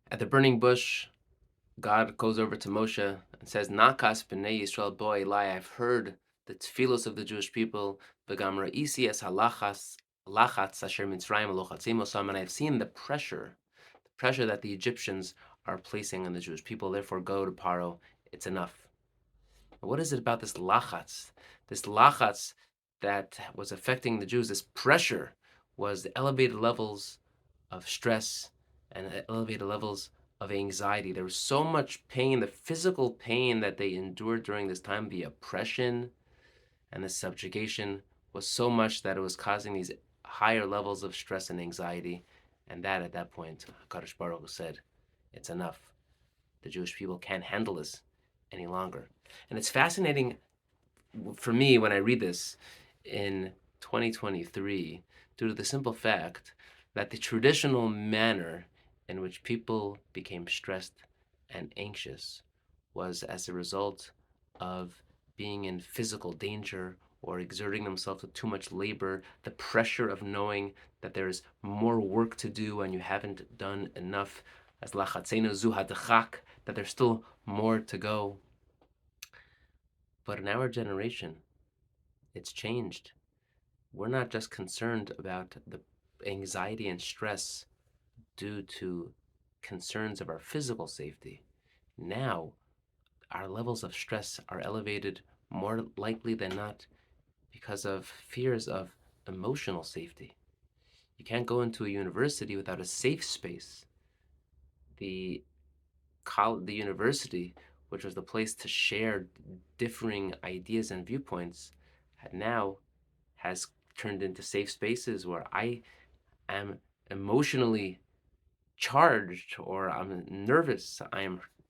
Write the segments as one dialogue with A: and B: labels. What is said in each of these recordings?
A: At the burning bush, God goes over to Moshe and says, Nakas b'nei Yisrael bo Eli, I've heard the tefillos of the Jewish people, v'gam ra'isi es lachatz asher Mitzrayim lochatzim osam, and I've seen the pressure that the Egyptians are placing on the Jewish people, therefore go to Paro, it's enough. What is it about this lachatz? This lachatz that was affecting the Jews, this pressure, was the elevated levels of stress and elevated levels of anxiety. There was so much pain, the physical pain that they endured during this time, the oppression and the subjugation was so much that it was causing these higher levels of stress and anxiety. And that at that point, HaKadosh Baruch Hu said, it's enough. The Jewish people can't handle this any longer. And it's fascinating for me when I read this in 2023 due to the simple fact that the traditional manner in which people became stressed and anxious was as a result of being in physical danger or exerting themselves with too much labor, the pressure of knowing that there's more work to do and you haven't done enough, as lachatzenu zu hadachak, that there's still more to go. But in our generation, it's changed. We're not just concerned about the anxiety and stress due to concerns of our physical safety. Now, our levels of stress are elevated more likely than not because of fears of emotional safety. You can't go into a university without a safe space. The the university, which was the place to share differing ideas and viewpoints, now has turned into safe spaces where I am emotionally charged or I'm nervous.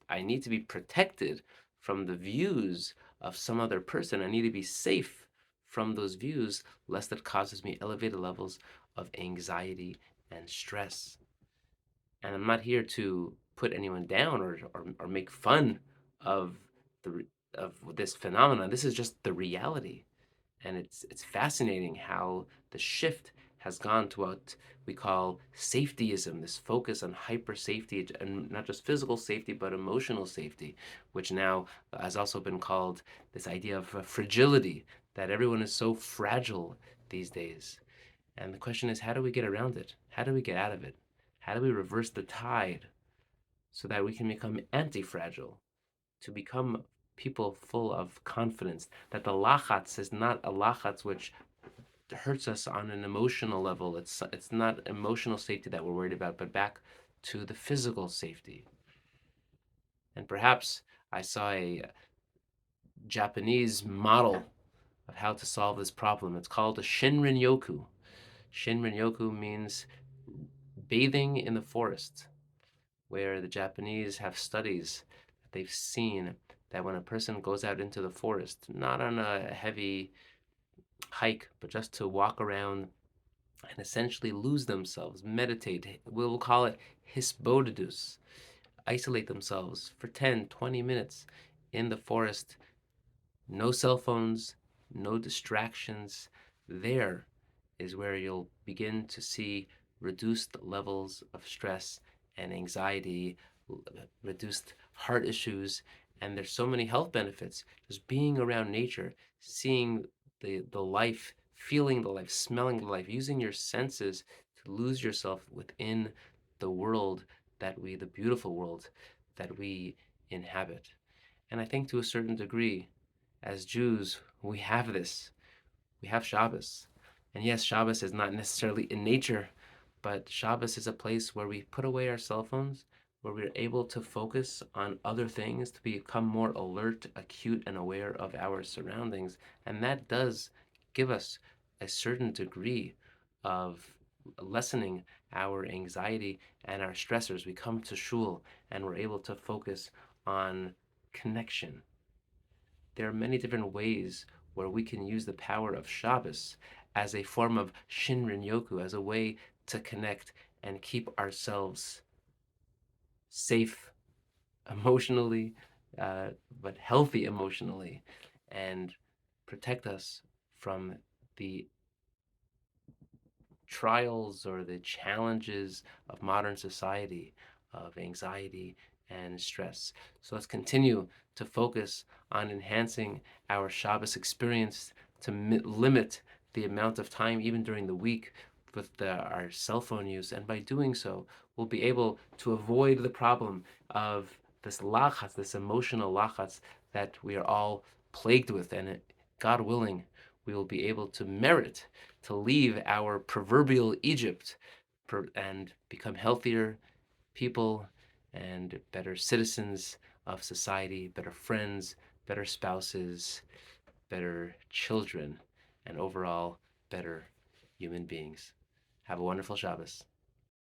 A: I need to be protected from the views of some other person. I need to be safe from those views lest it causes me elevated levels of anxiety and stress. And I'm not here to put anyone down or make fun of the of this phenomenon. This is just the reality. And it's fascinating how the shift has gone to what we call safetyism, this focus on hyper safety, and not just physical safety, but emotional safety, which now has also been called this idea of fragility, that everyone is so fragile these days. And the question is, how do we get around it? How do we get out of it? How do we reverse the tide so that we can become anti-fragile, to become people full of confidence, that the lachatz is not a lachatz which hurts us on an emotional level. It's not emotional safety that we're worried about, but back to the physical safety. And perhaps I saw a Japanese model of how to solve this problem. It's called a Shinrin-Yoku. Shinrin-Yoku means bathing in the forest, where the Japanese have studies that they've seen that when a person goes out into the forest, not on a heavy hike, but just to walk around and essentially lose themselves, meditate, we'll call it hisbodedus, isolate themselves for 10, 20 minutes in the forest, no cell phones, no distractions. There is where you'll begin to see reduced levels of stress and anxiety, reduced heart issues, and there's so many health benefits just being around nature, seeing the life, feeling the life, smelling the life, using your senses to lose yourself within the world the beautiful world that we inhabit. And I think to a certain degree, as Jews, we have this. We have Shabbos. And yes, Shabbos is not necessarily in nature, but Shabbos is a place where we put away our cell phones, where we're able to focus on other things, to become more alert, acute, and aware of our surroundings. And that does give us a certain degree of lessening our anxiety and our stressors. We come to shul and we're able to focus on connection. There are many different ways where we can use the power of Shabbos as a form of Shinrin-Yoku, as a way to connect and keep ourselves safe emotionally, but healthy emotionally, and protect us from the trials or the challenges of modern society, of anxiety and stress. So let's continue to focus on enhancing our Shabbos experience to limit the amount of time, even during the week, with our cell phone use. And by doing so, we'll be able to avoid the problem of this lachats, this emotional lachats that we are all plagued with. And God willing, we will be able to merit to leave our proverbial Egypt and become healthier people and better citizens of society, better friends, better spouses, better children, and overall better human beings. Have a wonderful Shabbos.